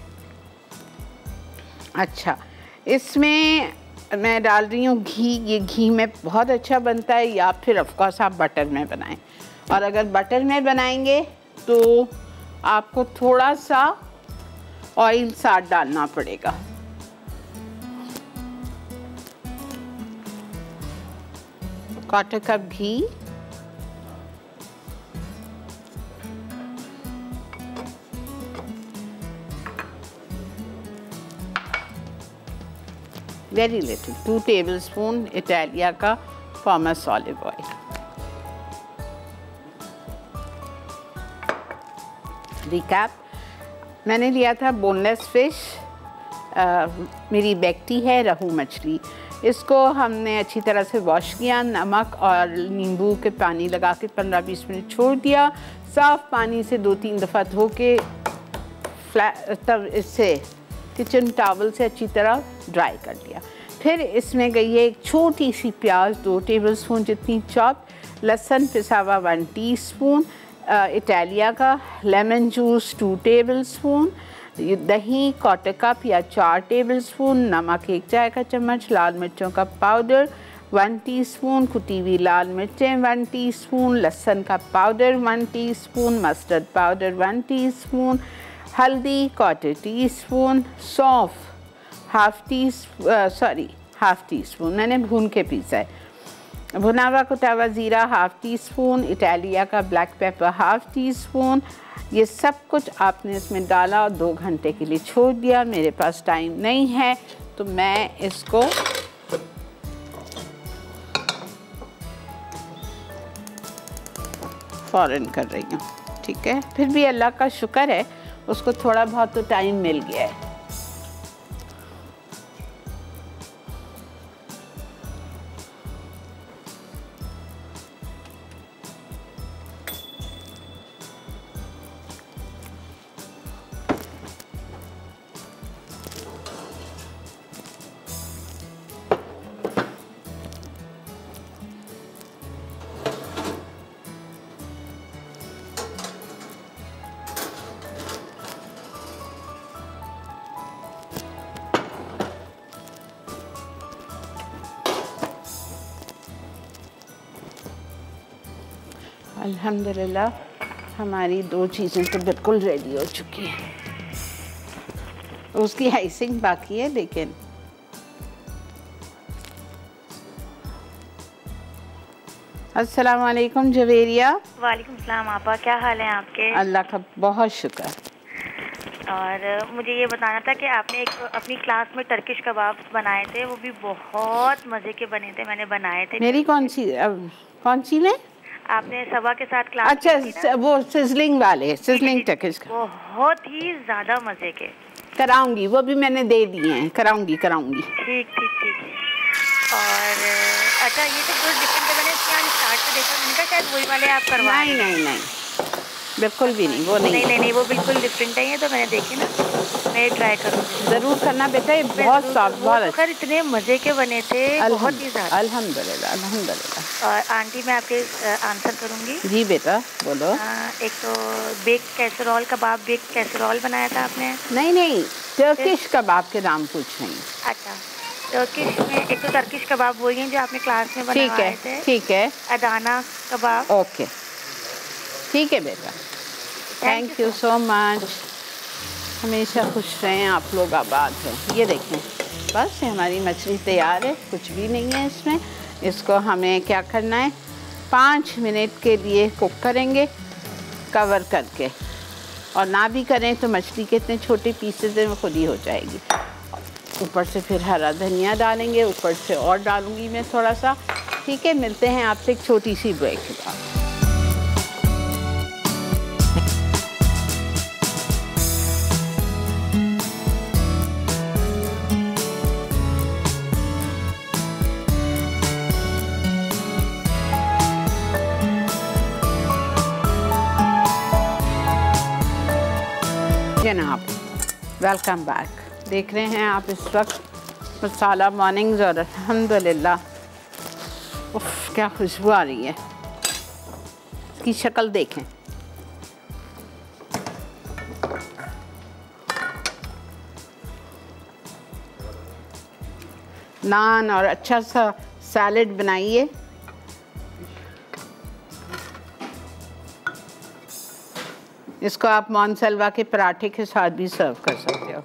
Speaker 1: अच्छा, इसमें मैं डाल रही हूँ घी। ये घी में बहुत अच्छा बनता है, या फिर ऑफकोर्स आप बटर में बनाएं। और अगर बटर में बनाएंगे तो आपको थोड़ा सा ऑयल साथ डालना पड़ेगा। क्वार्टर कप घी, वेरी लिटिल, 2 टेबलस्पून इटालिया का फॉर्मस ऑलिव ऑयल। रिकैप, मैंने लिया था बोनलेस फ़िश, मेरी बेक्टी है रहू मछली। इसको हमने अच्छी तरह से वॉश किया, नमक और नींबू के पानी लगा के 15-20 मिनट छोड़ दिया। साफ़ पानी से 2-3 दफ़ा धो के तब इससे किचन टॉवल से अच्छी तरह ड्राई कर लिया। फिर इसमें गई है एक छोटी सी प्याज 2 टेबलस्पून जितनी चॉप, लहसुन पिसा हुआ 1 टीस्पून, इटालिया का लेमन जूस 2 टेबलस्पून, दही क्वार्टर कप या 4 टेबलस्पून, नमक 1 चाय का चम्मच, लाल मिर्चों का पाउडर 1 टीस्पून, कुटी हुई लाल मिर्चें 1 टीस्पून, लहसुन का powder 1 teaspoon, mustard powder 1 teaspoon, हल्दी क्वार्टर टीस्पून, सौंफ हाफ टी स्पून, मैंने भून के पीसा है, भुना हुआ कुटा हुआ ज़ीरा हाफ टी स्पून, इटालिया का black pepper half tea spoon. ये सब कुछ आपने इसमें डाला और 2 घंटे के लिए छोड़ दिया। मेरे पास टाइम नहीं है तो मैं इसको फ़ौरन कर रही हूँ। ठीक है, फिर भी अल्लाह का शुक्र है, उसको थोड़ा बहुत तो टाइम मिल गया है। अल्हम्दुलिल्लाह हमारी 2 चीज़ें तो बिल्कुल रेडी हो चुकी हैं। उसकी आइसिंग बाकी है लेकिन अस्सलाम वालेकुम जवेरिया।
Speaker 5: वालेकुम सलाम आपा, क्या हाल है आपके?
Speaker 1: अल्लाह का बहुत शुक्र।
Speaker 5: और मुझे ये बताना था कि आपने एक अपनी क्लास में टर्किश कबाब बनाए थे, वो भी बहुत मज़े के बने थे, मैंने बनाए थे।
Speaker 1: मेरी कौन सी में?
Speaker 5: आपने सबा के साथ क्लास
Speaker 1: अच्छा, वो सिजलिंग वाले, सिजलिंग टर्किश का
Speaker 5: बहुत ही ज़्यादा मज़े के।
Speaker 1: कराऊंगी, वो भी मैंने दे दिए हैं, कराऊंगी।
Speaker 5: ठीक। और अच्छा, ये तो बहुत डिफरेंट है। मैंने इसके यहाँ स्टार्ट से देखा, मैंने कहा शायद वही वाले आप करवा
Speaker 1: नहीं नहीं नहीं, बिल्कुल भी नहीं, वो नहीं।
Speaker 5: नहीं, वो बिल्कुल डिफरेंट है। ये तो मैंने देखे ना, मैं ट्राई करूँगी।
Speaker 1: ज़रूर करना बेटा, ये बहुत सॉफ्ट, बहुत अच्छा।
Speaker 5: खैर इतने मज़े के बने थे, बहुत ही ज़्यादा।
Speaker 1: अल्हम्दुलिल्लाह अल्हम्दुलिल्लाह।
Speaker 5: और आंटी मैं आपके आंसर करूँगी।
Speaker 1: जी बेटा बोलो।
Speaker 5: एक तो बेक कैसरोल, कबाब बेक कैसरोल बनाया था आपने।
Speaker 1: नहीं, टर्किश कबाब के नाम पूछ रही।
Speaker 5: अच्छा, टर्किश में एक तो टर्किश कबाब वही हैं जो आपने क्लास में बनाए थे।
Speaker 1: ठीक है।
Speaker 5: अदाना कबाब।
Speaker 1: ओके, ठीक है बेटा, थैंक यू सो मच। हमेशा खुश रहें आप लोग, आबाद हैं। ये देखें, बस हमारी मछली तैयार है, कुछ भी नहीं है इसमें। इसको हमें क्या करना है, 5 मिनट के लिए कुक करेंगे कवर करके, और ना भी करें तो मछली के इतने छोटे पीसेज हैं वो खुद ही हो जाएगी। ऊपर से फिर हरा धनिया डालेंगे, ऊपर से और डालूंगी मैं थोड़ा सा। ठीक है, मिलते हैं आपसे एक छोटी सी ब्रेक के बाद। जनाब, वेलकम बैक। देख रहे हैं आप इस वक्त मसाला मॉर्निंग्स, और अल्हम्दुलिल्लाह उफ क्या खुशबू आ रही है। इसकी शक्ल देखें, नान और अच्छा सा सैलेड बनाइए। इसको आप मोनसेल्वा के पराठे के साथ भी सर्व कर सकते हो।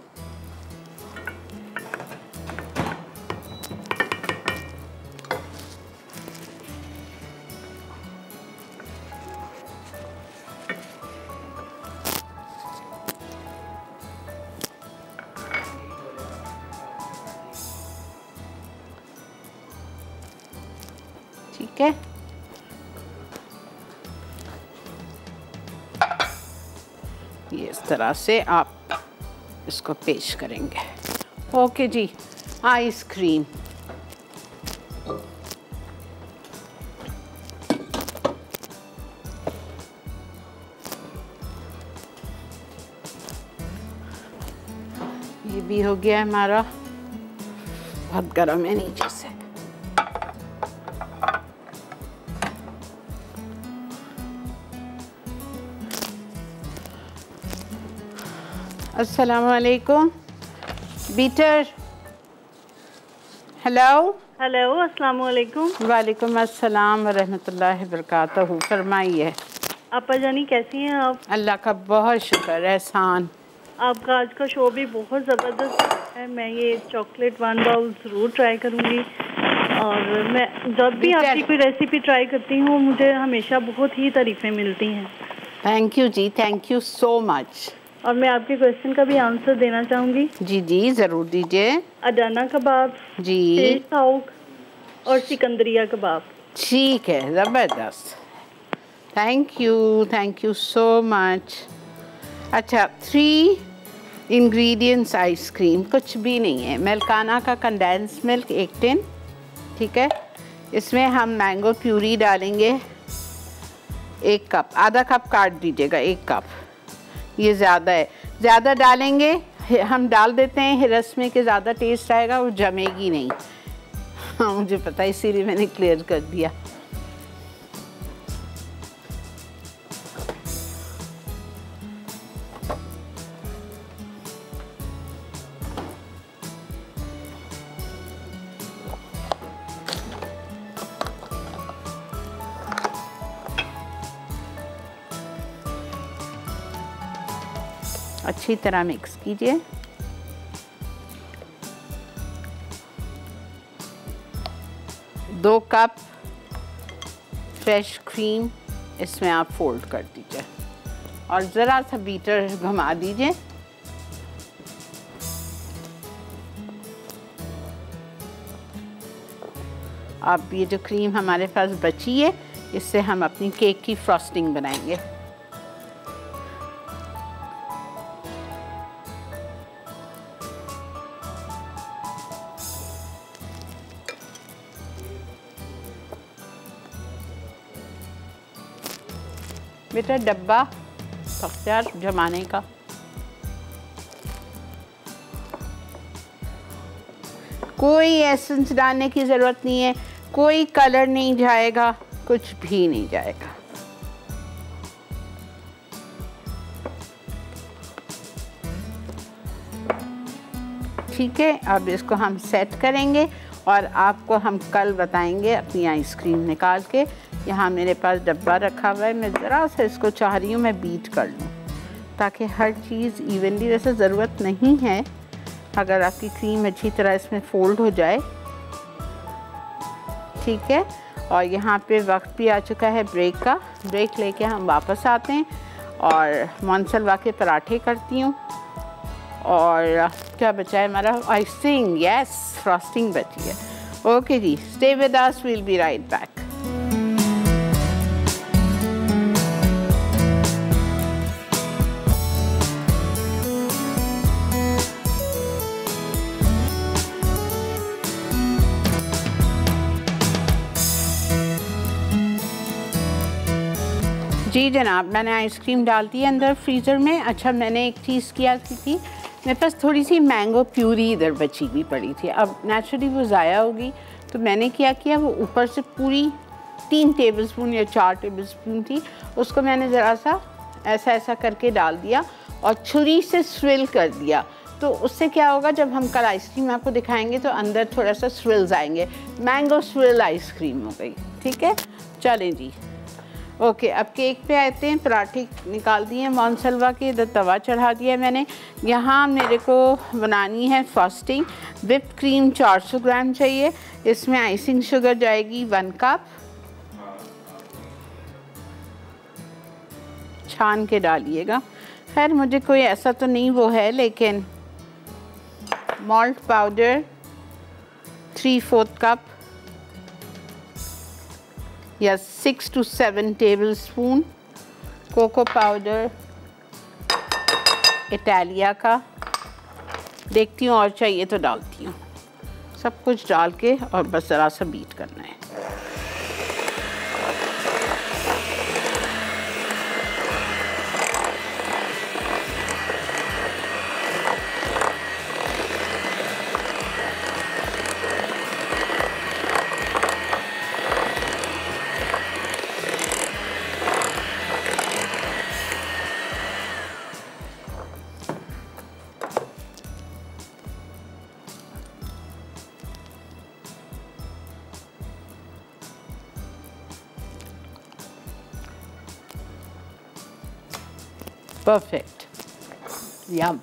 Speaker 1: ठीक है, ये इस तरह से आप इसको पेश करेंगे। ओके जी, आइसक्रीम। ये भी हो गया हमारा, बहुत गर्म है नीचे से। अस्सलाम वालेकुम बीटर। हेलो
Speaker 3: अस्सलाम वालेकुम।
Speaker 1: वालेकुम अस्सलाम व रहमतुल्लाहि व बरकातहू। फरमाइए।
Speaker 3: आपा जानी कैसी हैं आप?
Speaker 1: अल्लाह का बहुत शुक्र, एहसान।
Speaker 3: आपका आज का शो भी बहुत ज़बरदस्त है। मैं ये चॉकलेट 1 बाउल ज़रूर ट्राई करूँगी, और मैं जब भी आपकी कोई रेसिपी ट्राई करती हूँ मुझे हमेशा बहुत ही तारीफ़ें मिलती हैं।
Speaker 1: थैंक यू जी, थैंक यू सो मच।
Speaker 3: और मैं आपके क्वेश्चन का भी आंसर देना चाहूँगी।
Speaker 1: जी जी ज़रूर दीजिए।
Speaker 3: अडाना कबाब
Speaker 1: जी,
Speaker 3: साउक और सिकंदरिया कबाब।
Speaker 1: ठीक है, ज़बरदस्त। Thank you so much. अच्छा, 3 इंग्रेडिएंट्स आइसक्रीम, कुछ भी नहीं है। मिल्काना का कंडेंस मिल्क 1 टिन, ठीक है। इसमें हम मैंगो प्यूरी डालेंगे 1 कप, आधा कप काट दीजिएगा, 1 कप, ये ज़्यादा है। ज़्यादा डालेंगे, हम डाल देते हैं हिरस में कि ज़्यादा टेस्ट आएगा, वो जमेगी नहीं। हाँ मुझे पता है, इसीलिए मैंने क्लियर कर दिया। अच्छी तरह मिक्स कीजिए। दो कप फ्रेश क्रीम इसमें आप फोल्ड कर दीजिए और ज़रा सा बीटर घुमा दीजिए। अब ये जो क्रीम हमारे पास बची है, इससे हम अपनी केक की फ्रॉस्टिंग बनाएंगे। बेटा डब्बा यार जमाने का। कोई एसेंस डालने की ज़रूरत नहीं है, कोई कलर नहीं जाएगा, कुछ भी नहीं जाएगा। ठीक है, अब इसको हम सेट करेंगे और आपको हम कल बताएंगे अपनी आइसक्रीम निकाल के। यहाँ मेरे पास डब्बा रखा हुआ है, मैं ज़रा सा इसको चाह रही हूँ मैं बीट कर लूँ ताकि हर चीज़ इवनली, वैसे ज़रूरत नहीं है अगर आपकी क्रीम अच्छी तरह इसमें फोल्ड हो जाए। ठीक है, और यहाँ पे वक्त भी आ चुका है ब्रेक का। ब्रेक लेके हम वापस आते हैं और मोनसलवा के पराठे करती हूँ। और क्या बचा है हमारा, आइसिंग, यस फ्रॉस्टिंग बची है। ओके जी, stay with us, we'll be right back. जी जनाब, मैंने आइसक्रीम डाल दी है अंदर फ्रीज़र में। अच्छा, मैंने एक चीज़ किया थी, मेरे पास थोड़ी सी मैंगो प्यूरी इधर बची हुई पड़ी थी। अब नेचुरली वो ज़ाया होगी, तो मैंने क्या किया, वो ऊपर से पूरी 3 टेबलस्पून या 4 टेबलस्पून थी, उसको मैंने ज़रा सा ऐसा करके डाल दिया और छुरी से स्विल कर दिया। तो उससे क्या होगा, जब हम कल आइसक्रीम आपको दिखाएंगे तो अंदर थोड़ा सा स्विल्स आएंगे। मैंगो स्विल आइसक्रीम हो गई। ठीक है, चलें जी। ओके, अब केक पे आते हैं। पराठे निकाल दिए मोनसलवा के, इधर तवा चढ़ा दिया मैंने। यहाँ मेरे को बनानी है फ्रॉस्टिंग। व्हिप्ड क्रीम 400 ग्राम चाहिए, इसमें आइसिंग शुगर जाएगी 1 कप। छान के डालिएगा। खैर मुझे कोई ऐसा तो नहीं वो है, लेकिन मॉल्ट पाउडर 3/4 कप या 6 to 7 tablespoon. Cocoa powder Italia का, देखती हूँ और चाहिए तो डालती हूँ। सब कुछ डाल के और बस ज़रा सा बीट करना है। Perfect. Yum.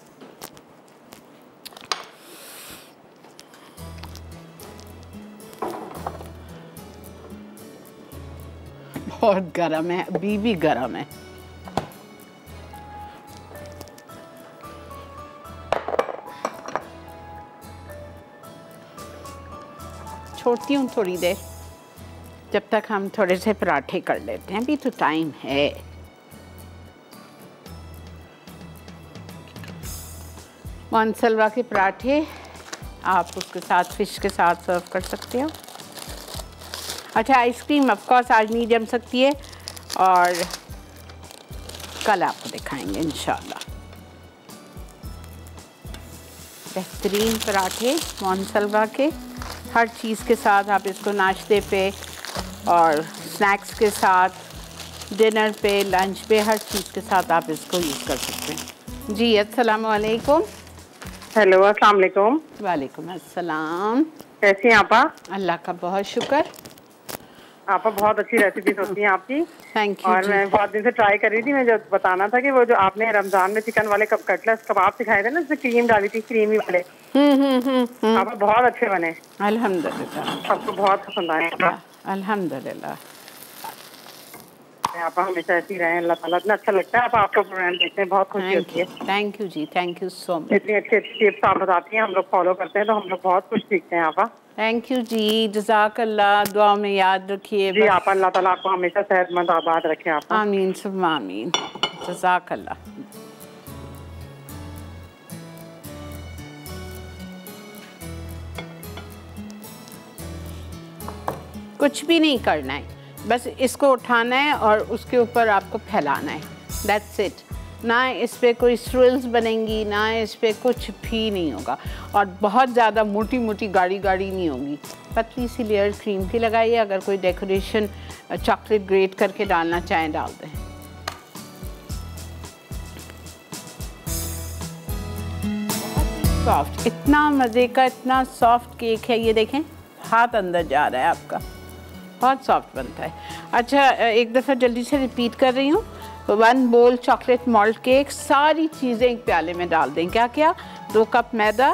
Speaker 1: बहुत गर्म है, अभी भी गर्म है। छोड़ती हूँ थोड़ी देर, जब तक हम थोड़े से पराठे कर लेते हैं। अभी तो टाइम है। मोनसलवा के पराठे आप उसके साथ फिश के साथ सर्व कर सकते हो। अच्छा, आइसक्रीम ऑफ कोर्स आज नहीं जम सकती है और कल आपको दिखाएंगे इंशाल्लाह। बेहतरीन पराठे मोनसलवा के, हर चीज़ के साथ आप इसको नाश्ते पे और स्नैक्स के साथ, डिनर पे, लंच पे, हर चीज़ के साथ आप इसको यूज़ कर सकते हैं। जी अस्सलाम वालेकुम।
Speaker 6: हेलो, अस्सलाम वालेकुम।
Speaker 1: वालेकुम अस्सलाम।
Speaker 6: कैसी हैं आपा?
Speaker 1: अल्लाह का बहुत शुक्र।
Speaker 6: आपा बहुत अच्छी रेसिपीज होती हैं आपकी।
Speaker 1: Thank you.
Speaker 6: और मैं बहुत दिन से ट्राई कर रही थी। मैं जो बताना था कि वो जो आपने रमजान में चिकन वाले कटलेट्स कबाब सिखाए थे ना, उसमें क्रीम डाली थी, क्रीमी वाले। आपा बहुत अच्छे बने
Speaker 1: अल्हम्दुलिल्लाह।
Speaker 6: सबको बहुत पसंद आए।
Speaker 1: अल्हम्दुलिल्लाह।
Speaker 6: आपा हमेशा ऐसी रहें, अल्लाह ताला। इतना अच्छा लगता है आपका प्रोग्राम देखते हैं, बहुत खुशी होती है।
Speaker 1: थैंक यू जी, थैंक यू सो मच।
Speaker 6: इतनी अच्छी अच्छी टिप्स आप बताती हैं, हम लोग फॉलो करते हैं तो हम लोग बहुत कुछ सीखते हैं आपा।
Speaker 1: थैंक यू जी, जज़ाकल्लाह। दुआ में याद रखिए
Speaker 6: जी आपा, अल्लाह ताला आपको हमेशा सेहतमंद आबाद रखे आपा।
Speaker 1: आमीन सुम्मा आमीन। जज़ाकल्लाह। कुछ भी नहीं करना है, बस इसको उठाना है और उसके ऊपर आपको फैलाना है, दैट्स इट। ना इस पे कोई स्विल्स बनेंगी, ना इस पे कुछ भी नहीं होगा, और बहुत ज़्यादा मोटी मोटी गाढ़ी गाढ़ी नहीं होगी। पतली सी लेयर क्रीम की लगाइए। अगर कोई डेकोरेशन चॉकलेट ग्रेट करके डालना चाहें डाल दें। सॉफ्ट, इतना मज़े का, इतना सॉफ्ट केक है, ये देखें हाथ अंदर जा रहा है आपका, बहुत सॉफ्ट बनता है। अच्छा, एक दफ़ा जल्दी से रिपीट कर रही हूँ। 1 बोल चॉकलेट मॉल्ट केक, सारी चीज़ें एक प्याले में डाल दें। क्या क्या? 2 कप मैदा,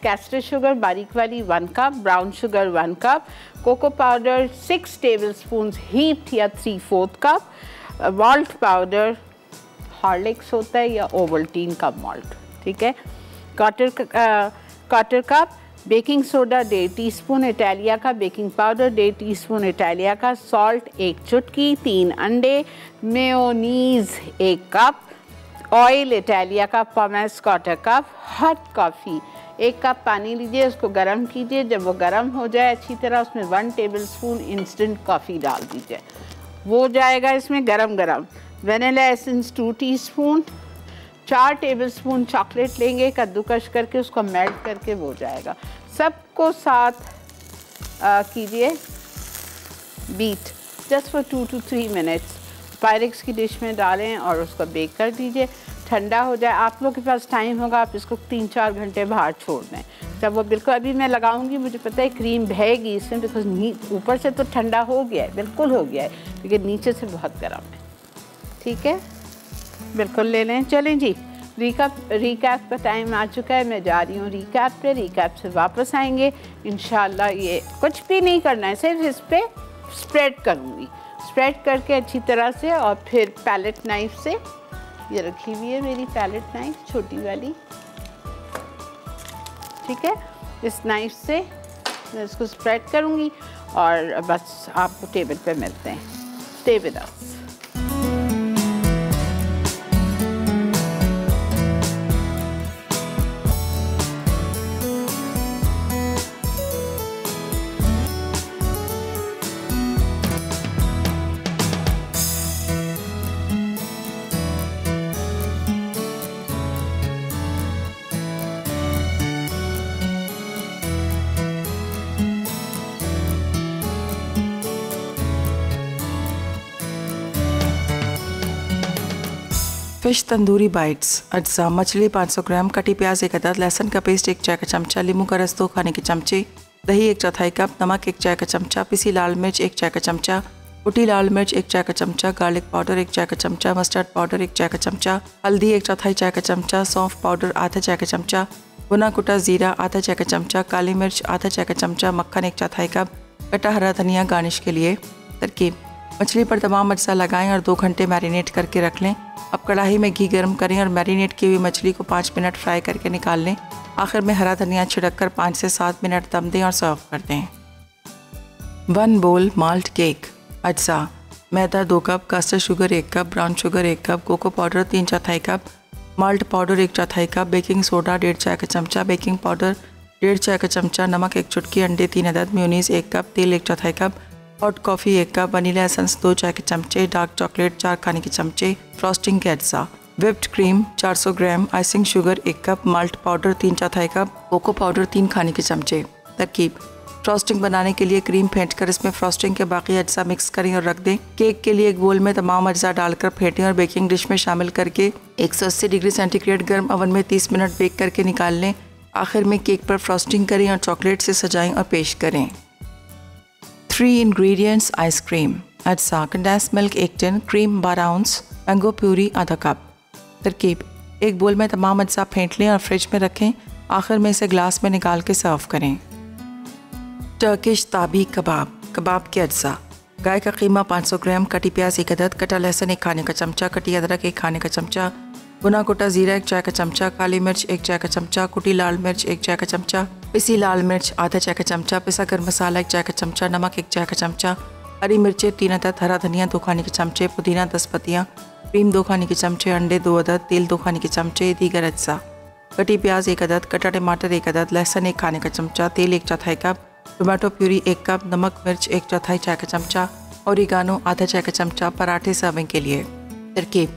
Speaker 1: कैस्टर शुगर बारीक वाली 1 cup, brown sugar 1 cup, cocoa powder 6 tablespoon heaped या 3/4 कप, मॉल्ट पाउडर हॉर्लिक्स होता है या ओवल्टीन का मॉल्ट, ठीक है, quarter cup baking soda 1.5 teaspoon, Italia का बेकिंग पाउडर 1.5 टीस्पून इटालिया का, सॉल्ट 1 चुटकी, 3 अंडे, मेयोनीज़ 1 कप, ऑयल इटालिया का पॉमेस 1/4 कप, हॉट कॉफ़ी 1 कप पानी लीजिए, उसको गर्म कीजिए। जब वो गर्म हो जाए अच्छी तरह, उसमें 1 टेबलस्पून इंस्टेंट कॉफ़ी डाल दीजिए, वो जाएगा इसमें गरम गरम। Vanilla essence 2 teaspoon, 4 tablespoon chocolate लेंगे, कद्दूकश करके उसको मेल्ट करके वो जाएगा। सबको साथ कीजिए beat just for 2 to 3 minutes. Pyrex की डिश में डालें और उसको बेक कर दीजिए। ठंडा हो जाए, आप लोग के पास टाइम होगा, आप इसको 3-4 घंटे बाहर छोड़ दें। जब वो बिल्कुल, अभी मैं लगाऊंगी, मुझे पता है क्रीम बहेगी इसमें, बिकॉज ऊपर से तो ठंडा हो गया है, बिल्कुल हो गया है, लेकिन नीचे से बहुत गर्म है, ठीक है, बिल्कुल ले लें। चलें जी, रिकैप का टाइम आ चुका है, मैं जा रही हूँ रिकैप पे। रिकैप से वापस आएंगे इंशाल्लाह। ये कुछ भी नहीं करना है, सिर्फ इस पर स्प्रेड करूँगी, स्प्रेड करके अच्छी तरह से, और फिर पैलेट नाइफ से, ये रखी हुई है मेरी पैलेट नाइफ छोटी वाली, ठीक है, इस नाइफ से मैं इसको स्प्रेड करूँगी और बस आपको टेबल पे मिलते हैं। Stay with us.
Speaker 7: Fish tandoori bytes. अज्जा: मछली 500 ग्राम, कटी प्याज 1 अदद, लहसुन का पेस्ट 1 चाय का चमचा, नींबू का रस 2 खाने के चमचे, दही 1 चौथाई कप, नमक 1 चाय का चमचा, पिसी लाल मिर्च 1 चाय का चमचा, कुटी लाल मिर्च 1 चाय का चमचा, गार्लिक पाउडर 1 चाय का चमचा, मस्टर्ड पाउडर 1 चाय का चमचा, हल्दी 1 चौथाई चाय का चमचा, सौंफ पाउडर आधा चाय का चमचा, भुना कुटा जीरा आधा चाय का चमचा, काली मिर्च आधा चाय का चमचा, मक्खन 1 चौथाई कप, कटा हरा धनिया गार्निश के लिए। तरकीब: मछली पर तमाम अज्जा लगाएं और 2 घंटे मैरिनेट करके रख लें। अब कढ़ाई में घी गर्म करें और मैरिनेट की हुई मछली को 5 मिनट फ्राई करके निकाल लें। आखिर में हरा धनिया छिड़ककर 5 से 7 मिनट दम दें और सर्व कर दें। 1 बोल माल्ट केक। अज्जा: maida 2 cup, caster sugar 1 cup, brown sugar 1 cup, cocoa powder 3 चौथाई कप, माल्ट पाउडर 1 चौथाई कप, बेकिंग सोडा 1.5 चाय का चमचा, बेकिंग पाउडर 1.5 चाय का चमचा, नमक 1 चुटकी, अंडे 3 अदद, मेयोनीज़ 1 कप, तेल 1 चौथाई cup, hot coffee 1 cup, vanilla essence 2 चाय के चमचे, डार्क चॉकलेट 4 खाने के चमचे, फ्रॉस्टिंग के अज्जा। Whipped cream 400 gram, icing sugar 1 cup, malt powder 3 चौथाई कप, कोको पाउडर 3 खाने के चमचे। तरकीब: फ्रॉस्टिंग बनाने के लिए क्रीम फेंटकर इसमें फ्रॉस्टिंग के बाकी अज्जा मिक्स करें और रख दें। केक के लिए एक बोल में तमाम अज्जा डालकर फेंटें और बेकिंग डिश में शामिल करके 180 डिग्री सेंटीग्रेड गर्म ओवन में 30 मिनट बेक करके निकाल लें। आखिर में केक पर फ्रॉस्टिंग करें और चॉकलेट से सजाएं और पेश करें। 3 इंग्रेडिएंट्स आइसक्रीम। अज्जा: condense milk 1 tin, cream 12 ounce, mango puree आधा कप। तरकीब: एक बोल में तमाम अज्जा फेंट लें और फ्रिज में रखें। आखिर में इसे ग्लास में निकाल के सर्व करें। टर्किश ताबी कबाब। कबाब के अज्जा: गाय का कीमा 500 ग्राम, कटी प्याज 1 अदद, कटा लहसुन 1 खाने का चमचा, कटी अदरक 1 खाने का चमचा, भुना कुटा जीरा 1 चाय का चमचा, काली मिर्च 1 चाय का चमचा, कुटी लाल मिर्च 1 चाय का चमचा, पिसी लाल मिर्च आधा चाय का चमचा, पिसा गर्म मसाला 1 चाय का चमचा, नमक 1 चाय का चमचा, हरी मिर्चें 3 अदद, हरा धनिया 2 खाने के चमचे, पुदीना 10 पत्तियाँ, क्रीम 2 खाने के चमचे, अंडे 2 अदद, तेल 2 खाने के चमचे, दीगर अज्जा। कटी प्याज 1 अदद, कटा टमाटर 1 अदद, लहसुन 1 खाने का चमचा, तेल 1 चौथाई कप, टोमेटो प्यूरी 1 कप, नमक मिर्च 1 चौथाई चाय का चमचा, ओरिगानो आधा चाय का चमचा पराठे सर्विंग के लिए। तरकीब: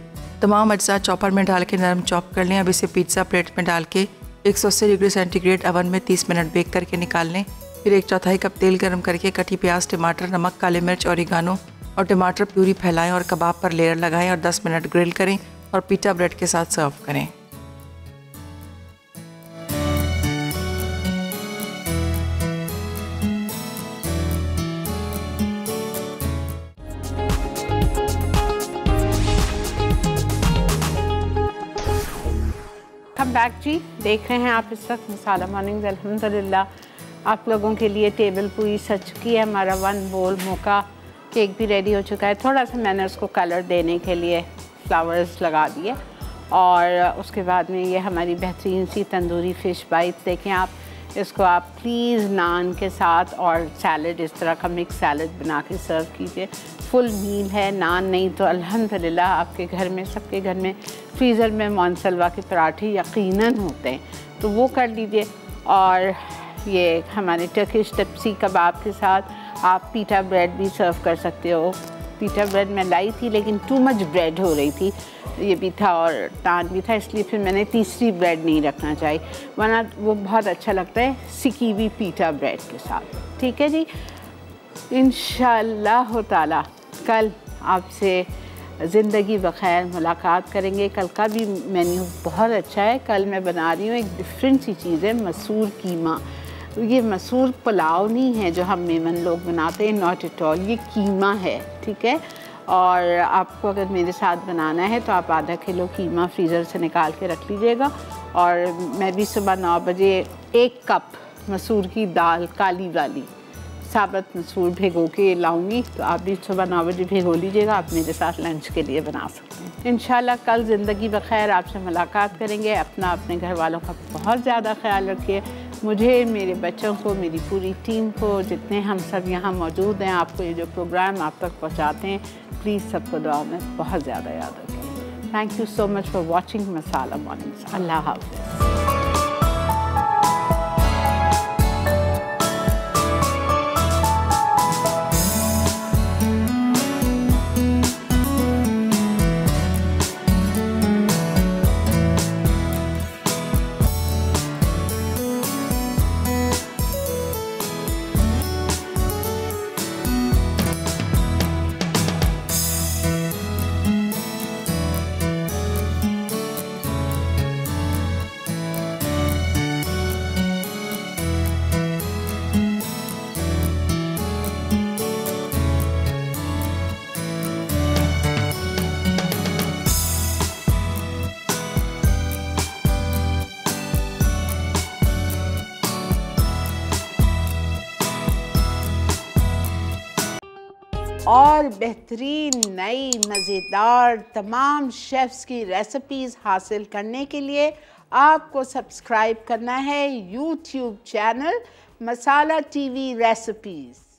Speaker 7: तमाम अज्जा चॉपर में डाल के नरम चॉप कर लें। अब इसे पिज़्ज़ा प्लेट में डाल के 180 डिग्री सेंटीग्रेड ओवन में 30 मिनट बेक करके निकाल लें। फिर 1/4 कप तेल गर्म करके कटी प्याज, टमाटर, नमक, काली मिर्च, ओरिगानो और टमाटर प्यूरी फैलाएं और कबाब पर लेयर लगाएं और 10 मिनट ग्रिल करें और पीटा ब्रेड के साथ सर्व करें।
Speaker 1: कम बैक जी, देख रहे हैं आप इस वक्त मसाला मॉर्निंग्स। अल्हम्दुलिल्लाह आप लोगों के लिए टेबल पूरी सज चुकी है। हमारा 1 बोल मोका केक भी रेडी हो चुका है। थोड़ा सा मैंने उसको कलर देने के लिए फ्लावर्स लगा दिए और उसके बाद में ये हमारी बेहतरीन सी तंदूरी फ़िश बाइट्स देखें आप। इसको आप प्लीज़ नान के साथ और सैलड, इस तरह का मिक्स सैलड बना के सर्व कीजिए। फुल मील है, नान नहीं तो अल्हम्दुलिल्लाह आपके घर में, सबके घर में फ्रीज़र में मोनसलवा के पराठे यकीनन होते हैं, तो वो कर लीजिए। और ये हमारे टर्किश टिप्सी कबाब के साथ आप पीटा ब्रेड भी सर्व कर सकते हो। पीटा ब्रेड मैं लाई थी लेकिन टू मच ब्रेड हो रही थी, ये भी था और नान भी था, इसलिए फिर मैंने तीसरी ब्रेड नहीं रखना चाहिए, वरना वो बहुत अच्छा लगता है सिकी हुई पीटा ब्रेड के साथ। ठीक है जी, इंशाअल्लाह ताला कल आपसे ज़िंदगी बखैर मुलाकात करेंगे। कल का भी मेन्यू बहुत अच्छा है। कल मैं बना रही हूँ एक डिफरेंट सी चीज़ है, मसूर कीमा। ये मसूर पुलाव नहीं है जो हम मेमन लोग बनाते हैं, नॉट एट ऑल, ये कीमा है। ठीक है, और आपको अगर मेरे साथ बनाना है तो आप आधा किलो कीमा फ्रीज़र से निकाल के रख लीजिएगा। और मैं भी सुबह 9 बजे 1 कप मसूर की दाल काली वाली साबुत मसूर भिगो के लाऊंगी, तो आप भी सुबह 9 बजे भिगो लीजिएगा, आप मेरे साथ लंच के लिए बना सकते हैं। इंशाल्लाह कल ज़िंदगी बखैर आपसे मुलाकात करेंगे। अपना, अपने घर वालों का बहुत ज़्यादा ख्याल रखिए। मुझे, मेरे बच्चों को, मेरी पूरी टीम को, जितने हम सब यहाँ मौजूद हैं, आपको ये जो प्रोग्राम आप तक पहुँचाते हैं, प्लीज़ सबको दुआ में बहुत ज़्यादा याद रखें। Thank you so much for watching Masala mornings. Allah हाफ़िज़। और बेहतरीन नई मज़ेदार तमाम शेफ़्स की रेसिपीज़ हासिल करने के लिए आपको सब्सक्राइब करना है यूट्यूब चैनल मसाला टीवी रेसिपीज़।